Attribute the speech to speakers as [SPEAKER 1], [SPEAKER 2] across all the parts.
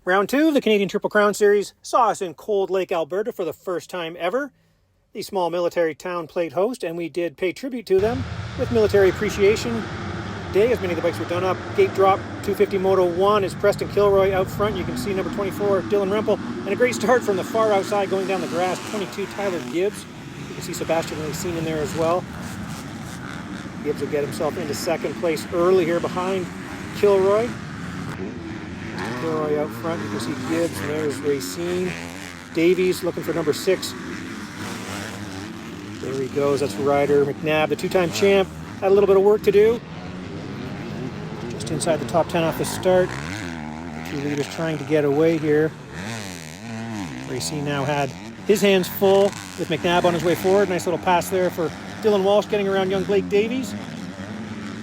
[SPEAKER 1] Round 2 of the Canadian Triple Crown Series saw us in Cold Lake, Alberta for the first time ever. The small military town played host, and we did pay tribute to them with Military Appreciation Day, as many of the bikes were done up. Gate drop, 250 Moto 1 is Preston Kilroy out front. You can see number 24, Dylan Rempel, and a great start from the far outside going down the grass, 22, Tyler Gibbs. You can see Sebastian Racine in there as well. Gibbs will get himself into second place early here behind Kilroy. Kilroy out front, you can see Gibbs, and there's Racine. Davies looking for number 6. There he goes, that's Ryder McNabb, the two-time champ. Had a little bit of work to do. Just inside the top 10 off the start. The two leaders trying to get away here. Racine now had his hands full with McNabb on his way forward. Nice little pass there for Dylan Walsh getting around young Blake Davies.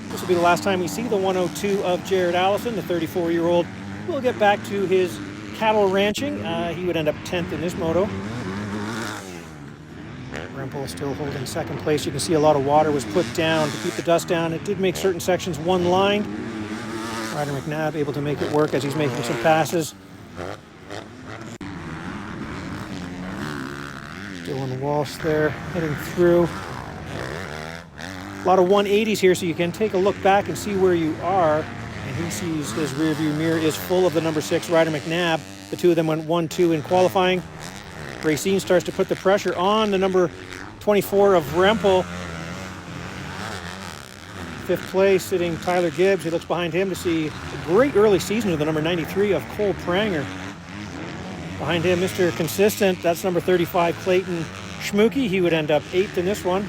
[SPEAKER 1] This will be the last time we see the 102 of Jared Allison, the 34-year-old. We'll get back to his cattle ranching. He would end up 10th in this moto. Rempel still holding second place. You can see a lot of water was put down to keep the dust down. It did make certain sections one line. Ryder McNabb able to make it work as he's making some passes. Dylan Walsh there heading through. A lot of 180s here, so you can take a look back and see where you are. And he sees his rearview mirror is full of the number 6, Ryder McNabb. The two of them went 1-2 in qualifying. Racine starts to put the pressure on the number 24 of Rempel. 5th place sitting Tyler Gibbs. He looks behind him to see a great early season of the number 93 of Cole Pranger. Behind him, Mr. Consistent, that's number 35, Clayton Schmooky. He would end up 8th in this one.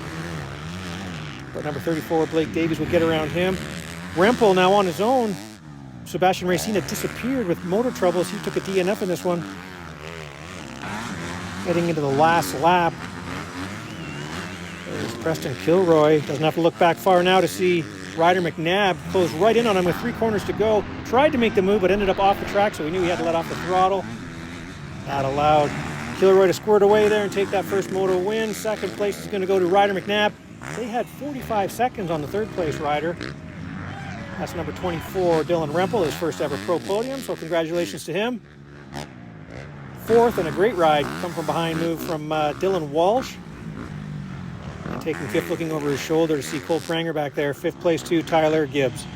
[SPEAKER 1] But number 34, Blake Davies, would get around him. Rempel now on his own. Sebastian Racine had disappeared with motor troubles. He took a DNF in this one. Heading into the last lap. There's Preston Kilroy. Doesn't have to look back far now to see Ryder McNabb close right in on him with 3 corners to go. Tried to make the move, but ended up off the track, so we knew he had to let off the throttle. That allowed Kilroy to squirt away there and take that first moto win. Second place is going to go to Ryder McNabb. They had 45 seconds on the 3rd place rider. That's number 24, Dylan Rempel, his first ever pro podium, so congratulations to him. 4th, and a great ride, come from behind move from Dylan Walsh. And taking 5th, looking over his shoulder to see Cole Pranger back there. 5th place to Tyler Gibbs.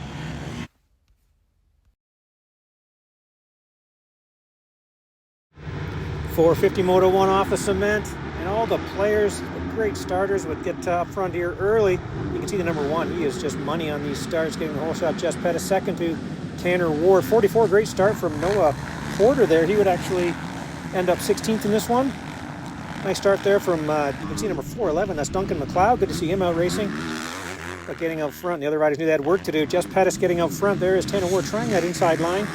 [SPEAKER 1] .450 Moto 1 off the cement, and all the players, the great starters, would get up front here early. You can see the number 1, he is just money on these starts, getting the whole shot. Jess Pettis second to Tanner Ward. 44, great start from Noah Porter there. He would actually end up 16th in this one. Nice start there from, you can see number 411, that's Duncan McLeod. Good to see him out racing. But getting out front, the other riders knew they had work to do. Jess Pettis getting out front. There is Tanner Ward trying that inside line.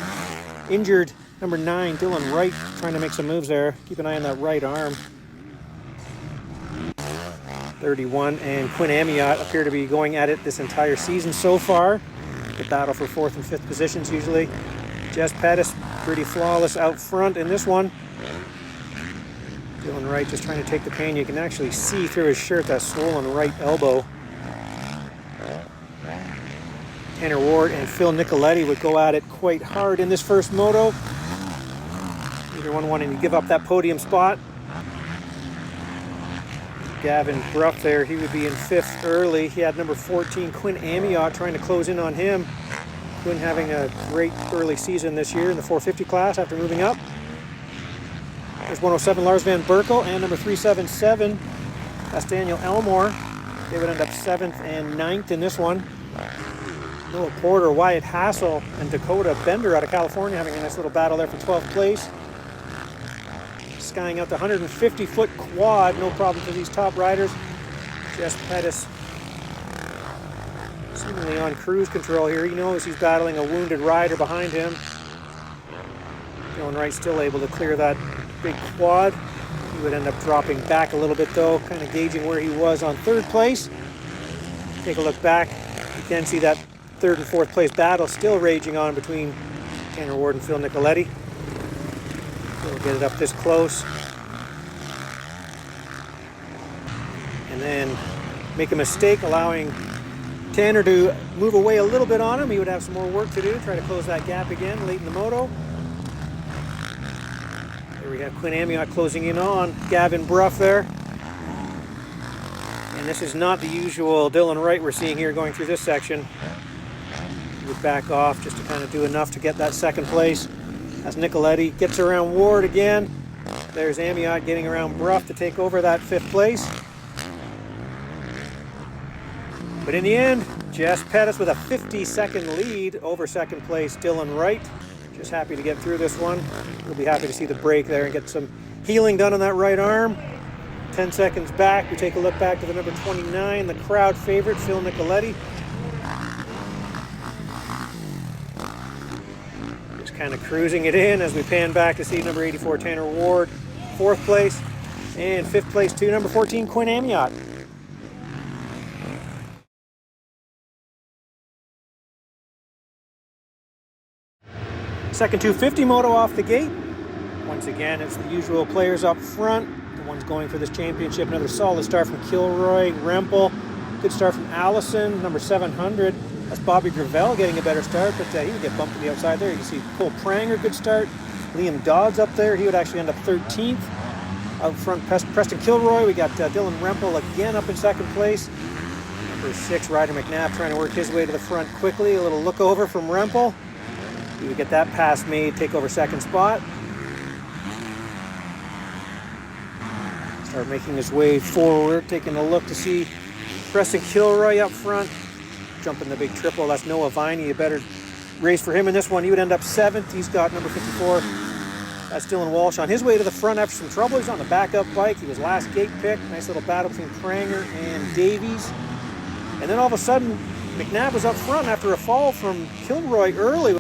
[SPEAKER 1] Injured number 9, Dylan Wright, trying to make some moves there. Keep an eye on that right arm. 31 and Quinn Amiot appear to be going at it this entire season so far. The battle for 4th and 5th positions usually. Jess Pettis pretty flawless out front in this one. Dylan Wright just trying to take the pain. You can actually see through his shirt that swollen right elbow. Tanner Ward and Phil Nicoletti would go at it quite hard in this first moto. Neither one wanting to give up that podium spot. Gavin Bruff there, he would be in 5th early. He had number 14, Quinn Amiot, trying to close in on him. Quinn having a great early season this year in the 450 class after moving up. There's 107, Lars Van Berkel, and number 377, that's Daniel Elmore. They would end up 7th and 9th in this one. Noah Porter, Wyatt Hassel, and Dakota Bender out of California having a nice little battle there for 12th place. Skying out the 150-foot quad, no problem for these top riders. Jess Pettis seemingly on cruise control here. He knows he's battling a wounded rider behind him. Dylan Wright still able to clear that big quad. He would end up dropping back a little bit though, kind of gauging where he was on 3rd place. Take a look back. You can see that 3rd and 4th place battle still raging on between Tanner Ward and Phil Nicoletti. We'll get it up this close. And then make a mistake, allowing Tanner to move away a little bit on him. He would have some more work to do, try to close that gap again late in the moto. Here we have Quinn Amiot closing in on Gavin Bruff there. And this is not the usual Dylan Wright we're seeing here going through this section. He would back off just to kind of do enough to get that second place. As Nicoletti gets around Ward again. There's Amiot getting around Bruff to take over that 5th place. But in the end, Jess Pettis with a 50-second lead over 2nd place Dylan Wright. Just happy to get through this one. We'll be happy to see the break there and get some healing done on that right arm. 10 seconds back, we take a look back to the number 29, the crowd favorite, Phil Nicoletti. Just kind of cruising it in as we pan back to see number 84, Tanner Ward, 4th place. And 5th place to number 14, Quinn Amiot. Second 250 moto off the gate. Once again, it's the usual players up front. The ones going for this championship. Another solid start from Kilroy, Rempel. Good start from Allison, number 700. That's Bobby Gravel getting a better start, but he would get bumped to the outside there. You can see Cole Pranger, good start. Liam Dodds up there. He would actually end up 13th. Out front, Preston Kilroy. We got Dylan Rempel again up in 2nd place. Number 6, Ryder McNabb trying to work his way to the front quickly. A little look over from Rempel. He would get that pass made, take over 2nd spot. Start making his way forward, taking a look to see Preston Kilroy up front. Jumping the big triple, that's Noah Viney. A better race for him in this one. He would end up 7th. He's got number 54. That's Dylan Walsh on his way to the front after some trouble. He's on the backup bike. He was last gate pick. Nice little battle between Pranger and Davies. And then all of a sudden, McNabb was up front after a fall from Kilroy early.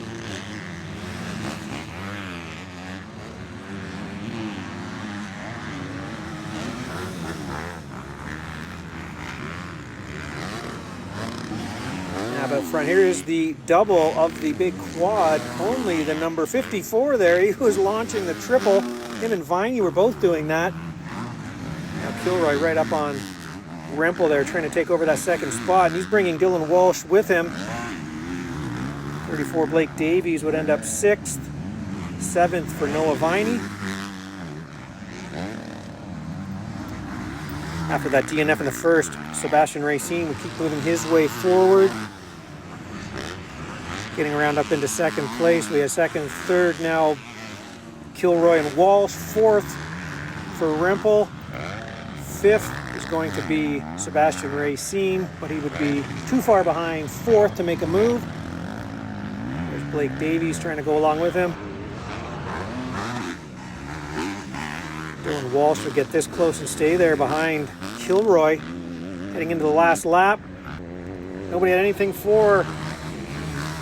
[SPEAKER 1] Up front here is the double of the big quad. Only the number 54 there. He was launching the triple. Him and Viney were both doing that. Now Kilroy right up on Rempel there, trying to take over that 2nd spot. And he's bringing Dylan Walsh with him. 34 Blake Davies would end up 6th. 7th for Noah Viney. After that DNF in the first, Sebastian Racine would keep moving his way forward. Getting around up into 2nd place. We have 2nd, 3rd now Kilroy and Walsh. 4th for Rempel. 5th is going to be Sebastian Racine, but he would be too far behind 4th to make a move. There's Blake Davies trying to go along with him. Dylan Walsh would get this close and stay there behind Kilroy. Heading into the last lap. Nobody had anything for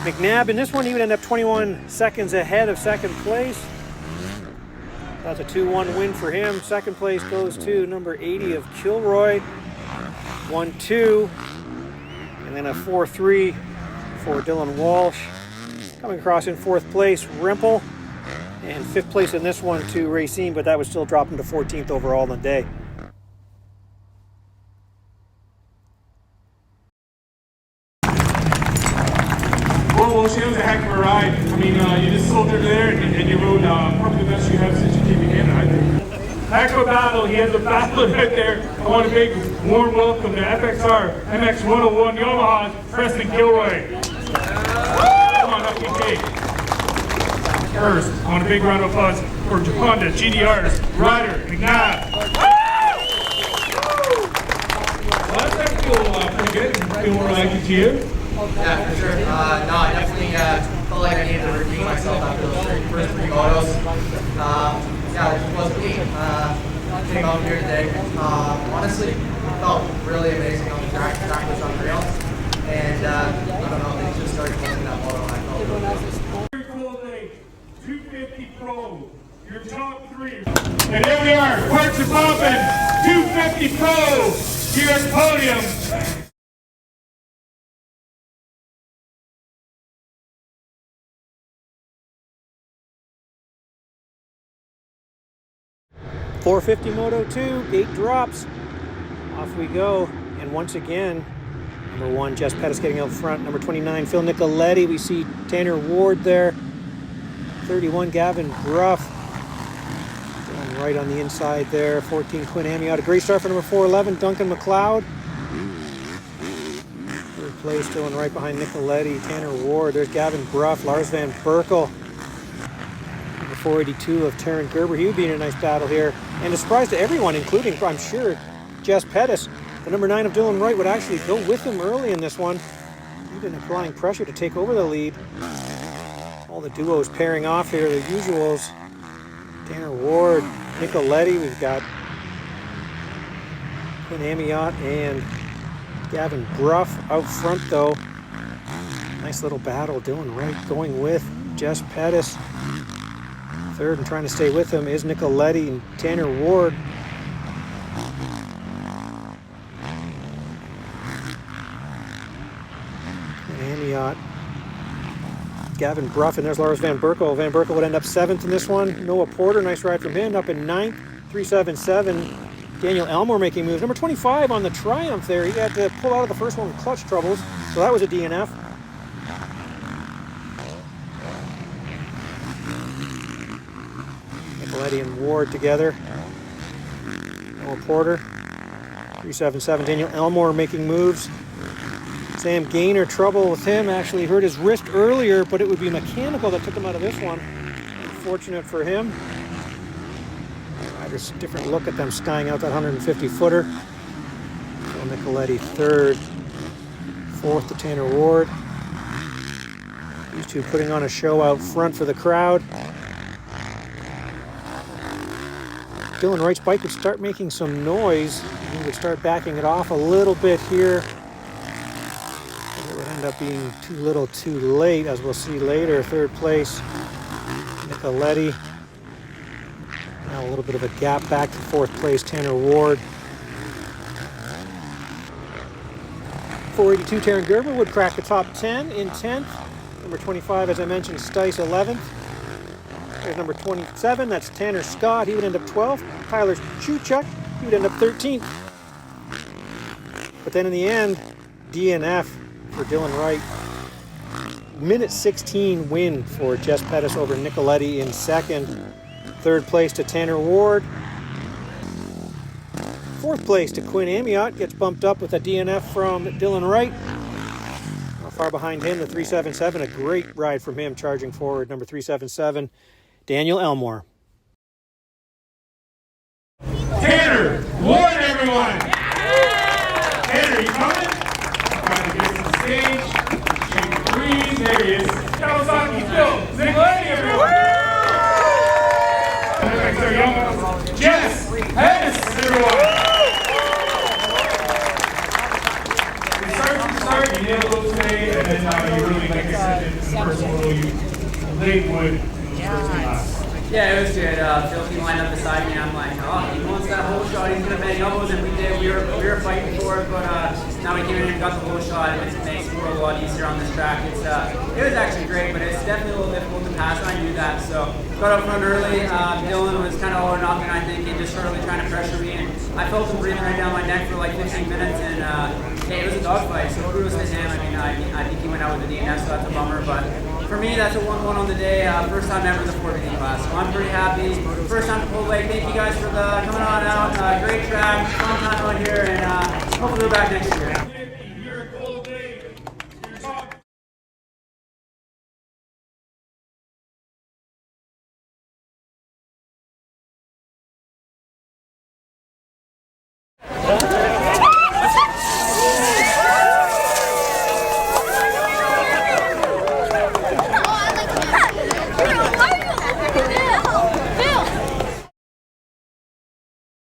[SPEAKER 1] McNabb. In this one, he would end up 21 seconds ahead of 2nd place. That's a 2-1 win for him. 2nd place goes to number 80 of Kilroy. 1-2. And then a 4-3 for Dylan Walsh. Coming across in 4th place, Rempel. And 5th place in this one to Racine, but that would still drop him to 14th overall in the day.
[SPEAKER 2] Well, she was a heck of a ride. I mean, you just soldiered there and you rode probably the best you have since you came in, I think. Heck of a battle. He has a battle right there. I want a big warm welcome to FXR MX101 Yamaha's Preston Kilroy. Come on, up you take. First, I want a big round of applause for Honda GDR's Ryder McNabb. Well, that's actually pretty good. Feel more like it to you?
[SPEAKER 3] Yeah, for sure. No, I definitely felt like I needed to redeem myself after those first 3 motos. Yeah, it was me. Came out here today. Honestly, felt really amazing on the track. The track was unreal. And I don't know, they just started closing that moto and I felt really good.
[SPEAKER 2] Cool day, 250 Pro, your top 3. And here we are, parts are popping, 250 Pro, here at the podium.
[SPEAKER 1] 450 Moto 2, gate drops. Off we go. And once again, number 1, Jess Pettis getting out front. Number 29, Phil Nicoletti. We see Tanner Ward there. 31, Gavin Bruff. right on the inside there. 14, Quinn Amiot. A great start for number 411, Duncan McLeod. Third place, Dylan right behind Nicoletti, Tanner Ward. There's Gavin Bruff, Lars Van Berkel. Number 482 of Taryn Gerber. He would be in a nice battle here. And a surprise to everyone, including, I'm sure, Jess Pettis. The number 9 of Dylan Wright would actually go with him early in this one, even applying pressure to take over the lead. All the duos pairing off here, the usuals. Tanner Ward, Nicoletti. We've got Quinn Amiot and Gavin Bruff out front, though. Nice little battle. Dylan Wright going with Jess Pettis. Third and trying to stay with him is Nicoletti and Tanner Ward. Amiot, Gavin Bruff, and there's Lars Van Berkel. Van Berkel would end up 7th in this one. Noah Porter, nice ride from him, up in 9th. 377. Daniel Elmore making moves. Number 25 on the Triumph there. He had to pull out of the first one with clutch troubles, so that was a DNF. Nicoletti and Ward together. Noah Porter. 377. Daniel Elmore making moves. Sam Gaynor, trouble with him. Actually hurt his wrist earlier, but it would be mechanical that took him out of this one. Unfortunate for him. Riders, different look at them skying out that 150-footer. So Nicoletti 3rd. 4th to Tanner Ward. These two putting on a show out front for the crowd. Dylan Wright's bike would start making some noise. He would start backing it off a little bit here. Up being too little too late, as we'll see later. 3rd place, Nicoletti. Now a little bit of a gap back to 4th place, Tanner Ward. 482, Taryn Gerber would crack the top 10 in 10th. Number 25, as I mentioned, Stice 11th. There's number 27, that's Tanner Scott. He would end up 12th. Tyler Chuchuk, he would end up 13th. But then in the end, DNF for Dylan Wright. Minute 16 win for Jess Pettis over Nicoletti in 2nd. 3rd place to Tanner Ward. 4th place to Quinn Amiot. Gets bumped up with a DNF from Dylan Wright. Not far behind him, the 377. A great ride from him, charging forward. Number 377, Daniel Elmore.
[SPEAKER 2] Tanner Ward, everyone! Tanner, you coming? Trying to get to the stage. Shake the breeze. There he is. Kawasaki Phil. Nicoletti, everyone! Jess Pettis, everyone! We started from the start, you nailed it today, and then you really, like I said, in the first one, you laid wood first and last.
[SPEAKER 4] Yeah, it was good. Phil came lined up beside me, and I'm like, oh, he wants that whole shot. He's gonna bang elbows, and we did. We were fighting for it, but now we came in and got the whole shot. It makes the world a lot easier on this track. It was actually great, but it's definitely a little difficult to pass, and I knew that. So got up front early. Dylan was kind of all or nothing, I think, and just really trying to pressure me. And I felt him breathing right down my neck for like 15 minutes, and hey, it was a dogfight. So kudos to him. I mean, I think he went out with the DNF, so that's a bummer, but. For me, that's a 1-1 on the day. First time ever in the 450 class, so I'm pretty happy. First time to pull away. Thank you guys for coming on out. Great track, fun time out here, and hopefully we're back next year.